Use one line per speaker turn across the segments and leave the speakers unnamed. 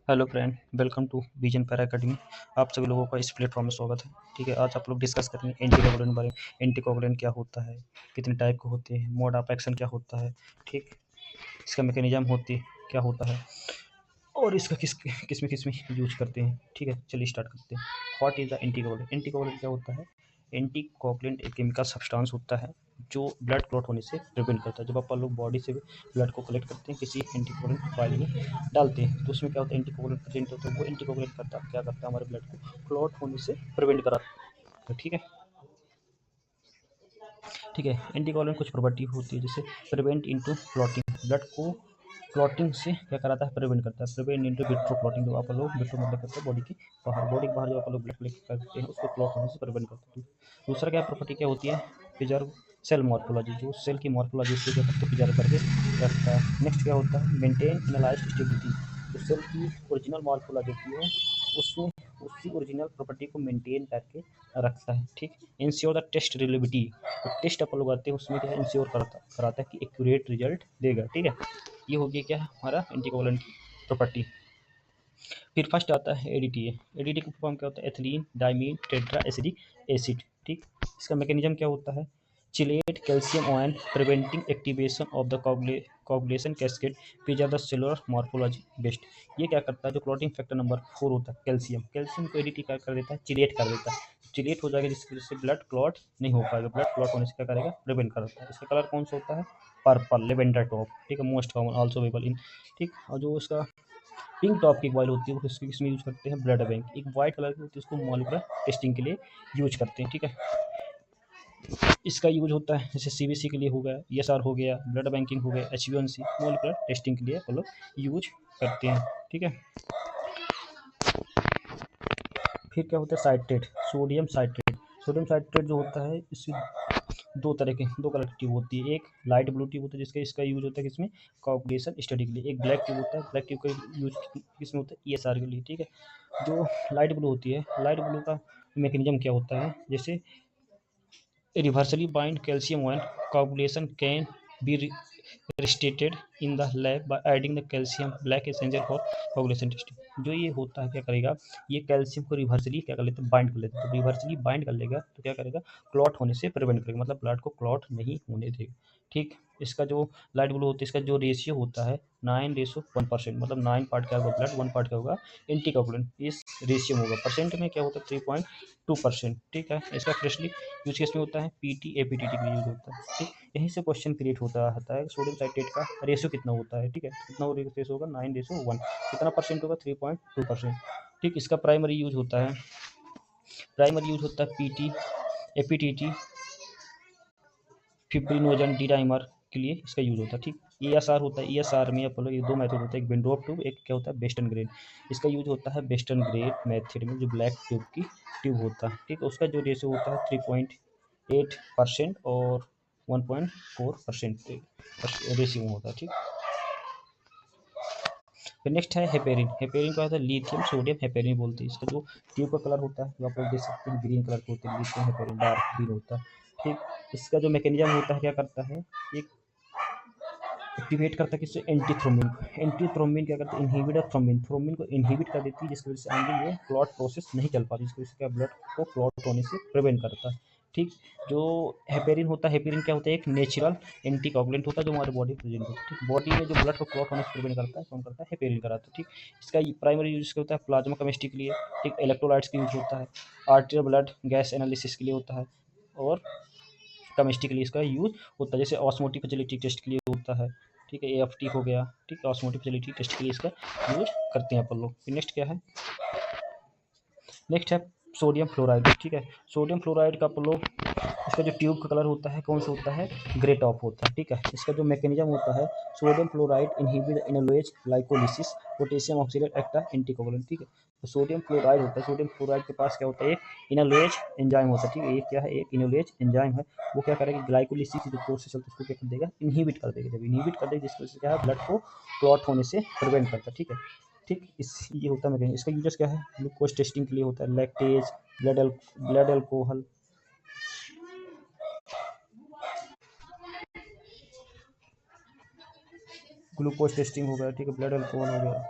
Hello friend, welcome to vision para academy. आप सभी लोगों का इस प्लेटफॉर्म में स्वागत है। ठीक है, आज आप लोग डिस्कस करेंगे एंटीकोगुलेंट बारे में। एंटीकोगुलेंट क्या होता है, कितने टाइप के होते हैं, मोड ऑफ एक्शन क्या होता है, ठीक, इसका मैकेनिज्म होती क्या होता है और इसका किस में यूज करते हैं। ठीक है, चलिए स्टार्ट करते हैं। What is the anticoagulant? Anticoagulant क्या होता है? एंटीकोगुलेंट एक केमिकल सब्सटेंस होता है जो ब्लड क्लॉट होने से प्रिवेंट करता है। जब अपन लोग बॉडी से ब्लड को कलेक्ट करते हैं, किसी एंटीकोगुलेंट फाइल में डालते हैं, तो उसमें क्या होता है, एंटीकोगुलेंट प्रेजेंट होता है। वो एंटीकोगुलेंट क्या करता है, हमारे ब्लड को क्लॉट होने से प्रिवेंट कराता है। ठीक है, ठीक है। एंटीकोगुलेंट कुछ प्रॉपर्टी होती है, जैसे प्रिवेंट इनटू क्लॉटिंग, ब्लड को क्लॉटिंग से क्या कराता है, प्रिवेंट करता है। प्रिवेंट इनटू विट्रो क्लॉटिंग, जो आप लोग विट्रो मतलब करते हैं बॉडी के बाहर जो आप लोग ब्लड कलेक्ट करते हैं उसको क्लॉट होने से प्रिवेंट करते हैं। दूसरा क्या प्रॉपर्टी क्या होती है, प्रिजर्व सेल मॉर्फोलॉजी, जो सेल की मॉर्फोलॉजी से क्या करते हैं, प्रिजर्व करके रखता है। नेक्स्ट क्या होता है, मेंटेन एनालाइज्ड स्टेबिलिटी, जो सेल की ओरिजिनल मॉर्फोलॉजी होती है उसमें उसकी ओरिजिनल प्रॉपर्टी को मेंटेन करके रखता है। ठीक, इंश्योर द टेस्ट रिलेबिलिटी, तो टेस्ट अपन लोग आते हैं उसमें क्या इंश्योर कराता है कि एक्यूरेट रिजल्ट देगा। ठीक है, ये हो गया क्या हमारा एंटीकोगुलेंट की प्रॉपर्टी। फिर फर्स्ट आता है एडीटी। एडीटी का फॉर्म क्या होता है, ethylene diamine tetra acidic acid. ठीक, इसका मैकेनिज्म क्या होता है, chelate calcium ion preventing activation of the coagulation cascade, preserve the cellular morphology best. ये क्या करता है, जो क्लॉटिंग फैक्टर नंबर 4 होता है कैल्शियम को एडीटी क्या कर देता है, चिलेट कर देता है। चिलेट हो जाएगा जिसकी वजह से ब्लड क्लॉट नहीं हो पाएगा, ब्लड क्लॉट होने से क्या करेगा, प्रिवेंट करता है। इसका कलर कौन सा होता है, पर्पल लेवेंडर टॉप। ठीक है, most common also available in. ठीक, और जो उसका पिंक टॉप की बॉयल होती है वो इसमें यूज करते हैं ब्लड बैंक। एक वाइट कलर की होती है उसको मॉलिक्यूलर टेस्टिंग के लिए यूज करते हैं। ठीक है, इसका यूज होता है जैसे सीबीसी के लिए हो गया, ईएसआर हो गया, ब्लड बैंकिंग हो गया, एचबीएनसी मॉलिक्यूलर टेस्टिंग के लिए हम लोग यूज करते हैं। ठीक है, फिर क्या होता है, citrate, sodium citrate. Sodium citrate जो होता है इसकी दो कलर की ट्यूब होती है। एक लाइट ब्लू ट्यूब होता है जिसका इसका यूज होता है किसमें, कोगुलेशन स्टडी के लिए। एक ब्लैक ट्यूब होता है, ब्लैक ट्यूब का यूज किसमें होता है, ईएसआर के लिए। ठीक है, जो लाइट ब्लू होती है, लाइट ब्लू का मैकेनिज्म क्या होता है, जैसे reversely bind calcium ion coagulation can be restricted in the lab by adding the calcium black essential for coagulation testing। जो ये होता है क्या करेगा, ये कैल्शियम को रिवर्सली क्या कर लेते हैं, बाइंड कर लेते हैं। तो रिवर्सली बाइंड कर लेगा तो क्या करेगा, क्लॉट होने से प्रिवेंट करेगा, मतलब ब्लड को क्लॉट नहीं होने देगा। ठीक, इसका जो लाइट ब्लू होता है इसका जो रेशियो होता है 9:1%, मतलब 9 पार्ट क्या होगा ब्लड, 1 पार्ट क्या होगा एंटीकोगुलेंट। इस रेशियो में होगा, परसेंट में क्या होता है 3.2%। ठीक है, इसका फ्रेशली यूज केस में होता है पीटी एपीटीटी के लिए यूज होता है। ठीक, यहीं से क्वेश्चन क्रिएट होता है सोडियम साइट्रेट का रेशियो कितना होता है। ठीक है, कितना रेशियो होगा, 9:1, कितना परसेंट होगा, 3.2%। ठीक, इसका प्राइमरी यूज होता है PT APTT fibrinogen D dimer के लिए इसका यूज होता है। ठीक, ईएसआर होता है, ईएसआर में अपन लोग ये दो मेथड होता है, एक बेंडोप ट्यूब, एक क्या होता है वेस्टर्न ग्रेड। इसका यूज होता है वेस्टर्न ग्रेड मेथड में, जो ब्लैक ट्यूब की ट्यूब होता है। ठीक, उसका जो रेशियो होता है 3.8% और 1.4% रेशियो में होता है। ठीक, फिर नेक्स्ट है हेपेरिन। हेपेरिन का होता है लिथियम सोडियम हेपेरिन बोलते हैं। इसका जो ट्यूब का कलर होता है जो आप लोग देख सकते हैं ग्रीन कलर का होता है, लिथियम हेपेरिन डार्क ग्रीन होता है। ठीक, इसका जो मैकेनिज्म होता है क्या करता है, एक एक्टिवेट करता है किससे, एंटीथ्रोम्बिन को। एंटीथ्रोम्बिन क्या करता है, इनहिबिट ऑफ थ्रोम्बिन, थ्रोम्बिन को इनहिबिट कर देती है, जिसकी वजह से आगे ये क्लॉट प्रोसेस नहीं चल पाती, जिसकी वजह से क्या ब्लड को क्लॉट होने से प्रिवेंट करता है। ठीक, जो हेपेरिन होता है, हेपेरिन क्या होता है, एक नेचुरल एंटीकोगुलेंट होता है जो हमारे बॉडी प्रेजेंट होता है। ठीक, बॉडी में जो ब्लड को क्लॉट होने से प्रिवेंट करता है कौन करता है, हेपेरिन कराता है। ठीक, इसका प्राइमरी यूज होता है प्लाज्मा केमिस्ट्री के लिए। ठीक, इलेक्ट्रोलाइट्स का यूज होता है, आर्टियल ब्लड गैस एनालिसिस के लिए होता है, और केमिस्ट्री के लिए इसका यूज होता है, जैसे ऑस्मोटिक फैसिलिटी टेस्ट के लिए होता है। ठीक है, एएफटी हो गया। ठीक, ऑस्मोटिक फैसिलिटी टेस्ट के लिए इसका यूज करते हैं अपन लोग। फिर नेक्स्ट क्या है, नेक्स्ट है सोडियम फ्लोराइड। ठीक है, सोडियम फ्लोराइड का अपन लोग इसका जो ट्यूब का कलर होता है कौन सा होता है, ग्रे टॉप होता है। ठीक है, इसका जो मैकेनिज्म होता है, sodium fluoride inhibit enolase glycolysis potassium oxalate एक्टा एंटीकोगुलेंट। ठीक है, तो सोडियम फ्लोराइड होता है, सोडियम फ्लोराइड के पास क्या होता है, एक इनोलेज एंजाइम होता है। ठीक है, ये क्या है, एक इनोलेज एंजाइम है। वो क्या करेगा, ग्लाइकोलिसिस जो प्रोसेस चलता है उसको क्या कर देगा, इनहिबिट कर देगा। जब इनहिबिट कर देगा जिसकी वजह से क्या है, ब्लड को क्लॉट होने से प्रिवेंट करता है। ठीक है, ठीक, इस ये होता है मैकेनिज्म। इसका यूजर्स क्या है, ग्लूकोज टेस्टिंग के लिए होता है, lactase blood alcohol, glucose testing हो गया। ठीक है, ब्लड अल्कोहल हो गया।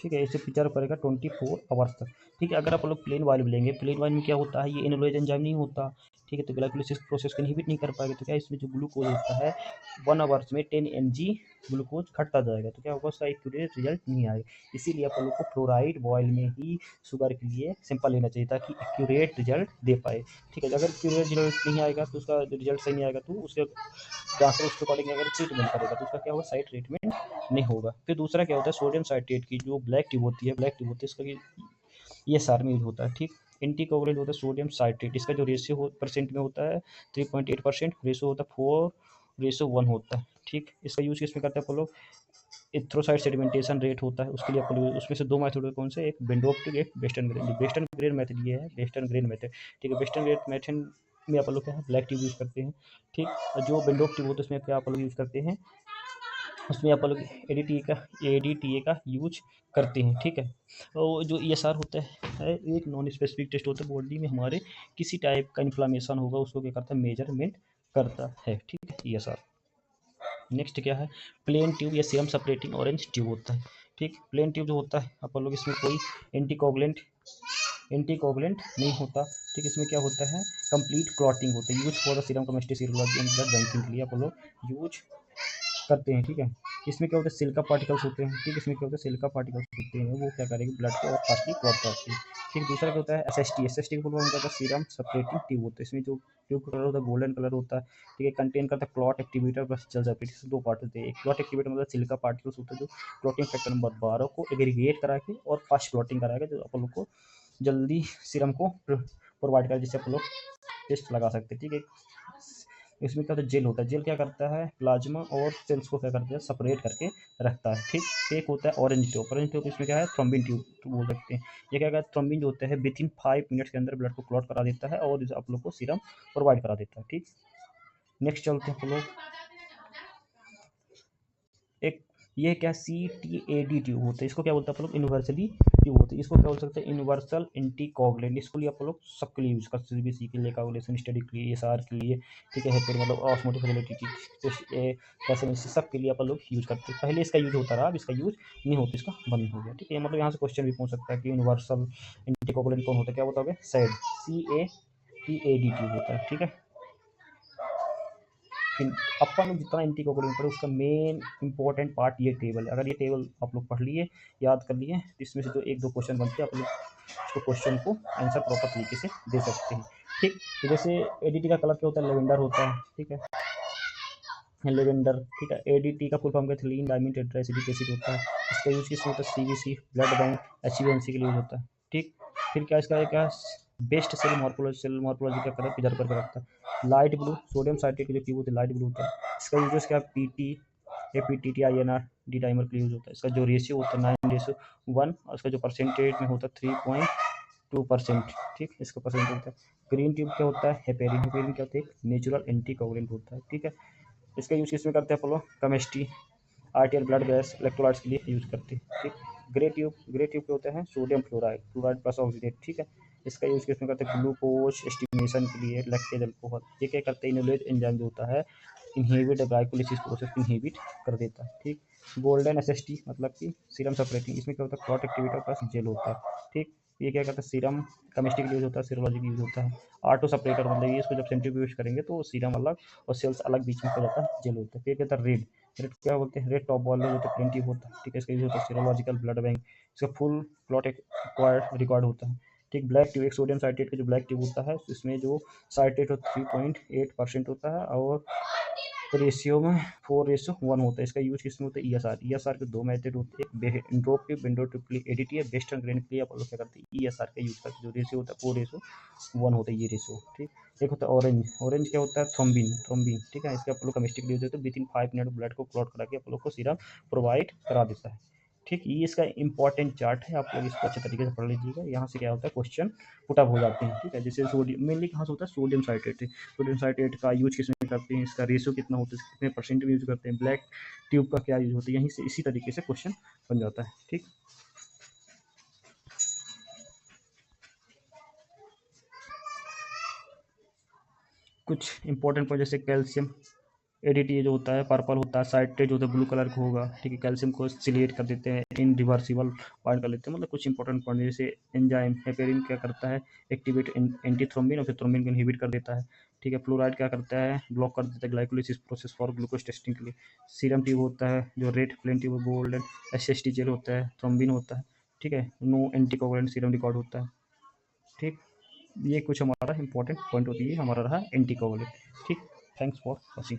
ठीक है, इसे प्रिजर्व करेगा 24 आवर्स तक। ठीक है, अगर आप लोग प्लेन वाइल लेंगे, प्लेन वाइल में क्या होता है, ये एनोलोज एंजाइम नहीं होता। ठीक है, तो ग्लाइकोलिसिस प्रोसेस को इनहिबिट नहीं कर पाएगा, तो क्या इसमें जो ग्लूकोज होता है 1 आवर्स में 10 mg ग्लूकोज घटता जाएगा, तो क्या होगा, उसका एक्यूरेट रिजल्ट नहीं आएगा। इसीलिए आप लोग को फ्लोराइड बॉयल में ही शुगर के लिए सैंपल लेना चाहिए ताकि एक्यूरेट रिजल्ट दे पाए। ठीक है, अगर एक्यूरेट रिजल्ट नहीं आएगा तो उसका रिजल्ट सही नहीं आएगा, तो उसके डॉक्टर उसके अकॉर्डिंग अगर ट्रीटमेंट करेगा तो उसका क्या होगा, साइड ट्रीटमेंट नहीं होगा। फिर दूसरा क्या होता है, सोडियम साइट्रेट की जो ब्लैक ट्यूब होती है, इसका ये सार में यूज होता है। ठीक, एंटीकोगुलेंट होता है सोडियम साइट्रेट, इसका जो रेशियो परसेंट में होता है 3.8%, रेशियो होता है 4:1 होता है। ठीक, इसका यूज किसमें करते हैं आप लोग, एथ्रोसाइट सेडिमेंटेशन रेट होता है, उसके लिए आप लोग उसमें से दो मेथड है, कौन से, एक बेंडोप्टिक, एक western grain. Western grain method ये है, वेस्टर्न ग्रेन मेथड। ठीक है, वेस्टर्न ग्रेन मेथड में आप लोग क्या है, ब्लैक ट्यूब यूज़ करते हैं। ठीक, और जो बेंडोप्टिक होता है उसमें क्या आप लोग यूज़ करते हैं, उसमें आप लोग एडीटीए का यूज करते हैं। ठीक है, और जो ईएसआर होता है एक नॉन स्पेसिफिक टेस्ट होता है, बॉडी में हमारे किसी टाइप का इन्फ्लामेशन होगा उसको क्या करता है, मेजरमेंट करता है। ठीक है, ईएसआर। नेक्स्ट क्या है, प्लेन ट्यूब या सीरम सेपरेटिंग ऑरेंज ट्यूब होता है। ठीक, प्लेन ट्यूब जो होता है आप लोग इसमें कोई एंटीकोगुलेंट नहीं होता। ठीक, इसमें क्या होता है, कंप्लीट क्लॉटिंग होता है, use for the serum chemistry serology and blood banking के लिए आप लोग यूज करते हैं। ठीक है, इसमें क्या होता है, सिलिका पार्टिकल्स होते हैं। ठीक, इसमें क्या होता है, सिलिका पार्टिकल्स होते हैं, वो क्या करेंगे, ब्लड को और फास्टली क्लॉट करते हैं। ठीक, दूसरा क्या होता है, एसएसटी को full form serum separating tube होता है। इसमें जो ट्यूब का कलर होता है गोल्डन कलर होता है। ठीक है, कंटेन करता है clot activator plus gel separator, दो पार्ट होते हैं। एक क्लॉट एक्टिवेटर मतलब सिलिका पार्टिकल्स होता है जो क्लॉटिंग फैक्टर नंबर 12 को एग्रीगेट करा के और फास्ट क्लॉटिंग कराएगा, जो आप लोग को जल्दी सीरम को प्रोवाइड करा, जिससे आप लोग टेस्ट लगा सकते हैं। ठीक है, इसमें क्या होता है, जेल होता है। जेल क्या करता है, प्लाज्मा और सेल्स को क्या करता है, सेपरेट करके रखता है। ठीक, एक होता है ऑरेंज ट्यूब। ऑरेंज ट्यूब इसमें क्या है, थ्रोम्बिन ट्यूब तो बोल सकते हैं। ये क्या कहता है, थ्रोम्बिन जो होता है विद इन 5 मिनट्स के अंदर ब्लड को क्लॉट करा देता है और आप लोग को सीरम प्रोवाइड करा देता है। ठीक, नेक्स्ट चलते हैं हम लोग, एक ये क्या, CTAD ट्यूब होता है, इसको क्या बोलते हैं आप लोग, यूनिवर्सली ट्यूब होती है। इसको क्या बोल सकते हैं, यूनिवर्सल एंटीकोगुलेंट। इसको लिए आप लोग सबके लिए यूज कर सकते हैं, CBC के लिए, कोगुलेशन स्टडी के लिए, एसआर के लिए। ठीक है, फिर मतलब ऑस्मोटिक फैसिलिटी कैसे सब के लिए आप लोग यूज करते हैं। पहले इसका यूज होता रहा, अब इसका यूज नहीं होता, इसका बंद हो गया। ठीक है, मतलब यहाँ से क्वेश्चन भी पूछ सकता है कि यूनिवर्सल एंटीकोगुलेंट कौन होता है, क्या बताओगे, CATAD ट्यूब होता है। ठीक है, फिर अपन लोग जितना एंटीकोगुलेंट पढ़े उसका मेन इंपॉर्टेंट पार्ट ये टेबल है। अगर ये टेबल आप लोग पढ़ लिए, याद कर लिए, तो इसमें से जो एक दो क्वेश्चन बनते हैं आप लोग उसको क्वेश्चन को आंसर प्रॉपर तरीके से दे सकते हैं। ठीक, तो जैसे एडीटी का कलर क्या होता है, लेवेंडर होता है। ठीक है, लेवेंडर। ठीक है, एडीटी का फुल फॉर्म क्या, एथिलीन डाइमीन टेट्राएसिडिक एसिड होता है। इसका यूज किस होता है, सीबीसी, ब्लड बैंक, एचबीएमसी के लिए यूज होता है। ठीक, फिर क्या इसका क्या, बेस्ट सेल मॉर्फोलॉजी का कलर प्रिजर्व करके रखता है। लाइट ब्लू, सोडियम साइट्रेट की जो ट्यूब होती है लाइट ब्लू होता है। इसका यूज क्या, पीटी APTTINR डी टाइमर के लिए यूज होता है। इसका जो रेशियो होता है 9:1 और इसका जो परसेंटेज में होता है 3.2%। ठीक, इसका परसेंटेज होता है। ग्रीन ट्यूब क्या होता है, हेपेरिन। हेपेरिन क्या होता है, एक नेचुरल एंटीकोगुलेंट होता है। ठीक है, इसका यूज किसमें करते हैं आप लोग, केमिस्ट्री, आर्टियल ब्लड गैस, इलेक्ट्रोलाइट्स के लिए यूज करते हैं। ठीक, ग्रे ट्यूब के होते हैं सोडियम फ्लोराइड प्लस ऑक्सीडेट। ठीक है, इसका यूज किसमें करते हैं, ग्लूकोज एस्टिमेशन के लिए, लैक्टेज अल्कोहल। ये क्या करते हैं, इनोलेज एंजाइम जो होता है इनहिबिट ग्लाइकोलिसिस प्रोसेस को इनहिबिट कर देता है। ठीक, गोल्डन एसएसटी मतलब कि सीरम सेपरेटिंग, इसमें क्या होता है, क्लॉट एक्टिवेटर प्लस जेल होता है। ठीक, ये क्या करता है, सीरम केमिस्ट्री के लिए यूज होता है, सीरोलॉजी के यूज होता है। ऑटो सेपरेटर मतलब ये, इसको जब सेंट्रीफ्यूज करेंगे तो सीरम अलग और सेल्स अलग बीच में क्या जाता है, जेल होता है। फिर क्या होता है, रेड क्या बोलते हैं, रेड टॉप बॉल होता है, प्लेंटी होता है। ठीक है, इसका यूज होता है सीरोलॉजिकल ब्लड बैंक, इसका फुल क्लॉट रिकॉर्ड होता है। ठीक, ब्लैक ट्यूब, एक सोडियम साइट्रेट का जो ब्लैक ट्यूब होता है इसमें जो साइट्रेट 3.8% होता है और रेशियो में 4:1 होता है। इसका यूज किसमें होता है, ईएसआर के दो मेथड होते हैं, एक एंट्रोपिक बेंडोट्यूब के लिए एडीटी है, वेस्टर्न ग्रेन के लिए आप लोग क्या करते हैं, ईएसआर का यूज करते हैं, जो रेशियो होता है 4:1 होता है, ये रेशियो। ठीक, एक होता है ऑरेंज क्या होता है, थ्रोम्बिन। ठीक है, इसका आप लोग केमिस्ट्री के लिए यूज होता है, विद इन 5 मिनट ब्लड को क्लॉट करा के आप लोग को सीरम प्रोवाइड करा देता है। ठीक, ये इसका इंपॉर्टेंट चार्ट है, आप लोग इसको अच्छे तरीके से पढ़ लीजिएगा। यहाँ से क्या होता है, क्वेश्चन पुटअप हो जाते हैं। ठीक है, जैसे सोडियम मेनली कहाँ से होता है, सोडियम साइट्रेट। सोडियम साइट्रेट का यूज किसमें करते हैं, इसका रेशियो कितना होता है, कितने परसेंट में यूज करते हैं, ब्लैक ट्यूब का क्या यूज होता है, यहीं से इसी तरीके से क्वेश्चन बन जाता है। ठीक, कुछ इंपॉर्टेंट पॉइंट जैसे कैल्शियम एडीटी जो होता है पर्पल होता है, साइट्रेट जो होता है ब्लू कलर का होगा, ठीक है। कैल्शियम को सिलेट कर देते हैं, इन रिवर्सिबल पॉइंट कर लेते हैं, मतलब कुछ इंपॉर्टेंट पॉइंट। जैसे एंजाइम हेपेरिन क्या करता है, एक्टिवेट एंटी थ्रोम्बिन और फिर थ्रोम्बिन को इनहिबिट कर देता है, ठीक है। फ्लोराइड क्या करता है, ब्लॉक कर देता है glycolysis process for glucose testing के लिए। सीरम ट्यूब होता है जो red, plain tube golden, SST gel होता है, थ्रोम्बिन होता है, ठीक है। नो एंटीकोगुलेंट सीरम रिकॉर्ड होता है, ठीक। ये कुछ हमारा इंपॉर्टेंट पॉइंट होती है, हमारा रहा एंटीकोगुलेंट, ठीक। Thanks for watching.